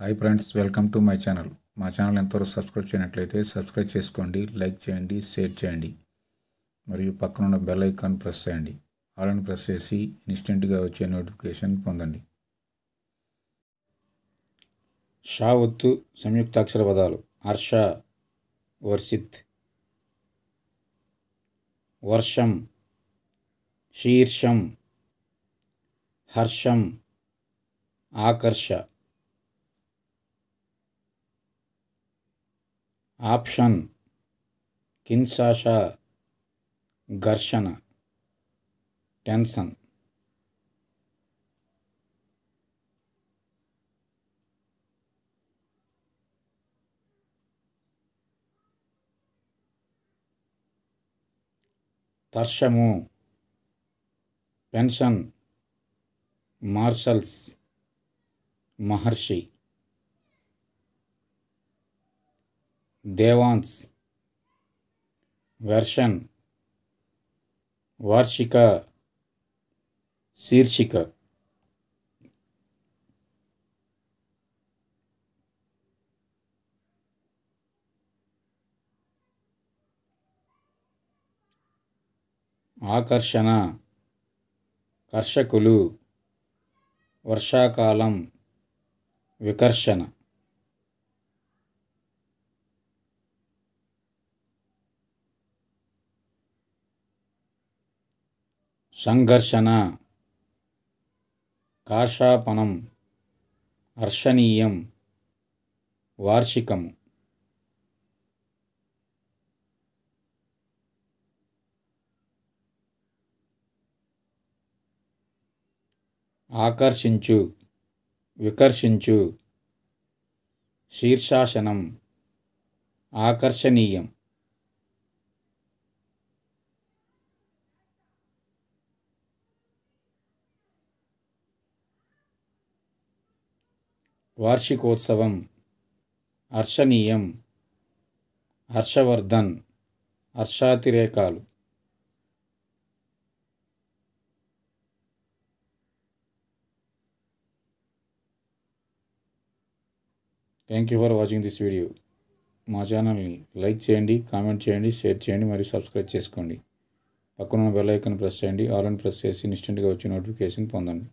Hi friends, welcome to my channel. మా channel ఎంతవరకు subscribe చేయనట్లయితే subscribe చేసుకోండి, లైక్ చేయండి, షేర్ చేయండి మరియు పక్కనున్న బెల్ ఐకాన్ ప్రెస్ చేయండి. ఆల్ని ప్రెస్ చేసి ఇన్స్టెంట్గా వచ్చే నోటిఫికేషన్ పొందండి. షా ఒత్తు సంయుక్తాక్షర పదాలు: హర్ష, వర్షిత్, వర్షం, శీర్షం, హర్షం, ఆకర్ష, ఆప్షన్, కిన్షాష, ఘర్షణ, టెన్షన్. తర్షము, పెన్షన్, మార్షల్స్, మహర్షి, దేవాన్స్, వెర్షన్, వార్షిక, శీర్షిక. ఆకర్షణ, కర్షకులు, వర్షాకాలం, వికర్షణ. సంఘర్షణ, కాషాపణం, హర్షణీయం, వార్షికము. ఆకర్షించు, వికర్షించు, శీర్షాసనం, ఆకర్షణీయం. వార్షికోత్సవం, హర్షణీయం, హర్షవర్ధన్, హర్షాతిరేకాలు. Thank you for watching this video. మా ఛానల్ని లైక్ చేయండి, కామెంట్ చేయండి, షేర్ చేయండి మరియు సబ్స్క్రైబ్ చేసుకోండి. పక్కన బెల్ ఐకాన్ ప్రెస్ చేయండి. ఆల్ అని ప్రెస్ చేసి ఇన్స్టెంట్గా వచ్చే నోటిఫికేషన్ పొందండి.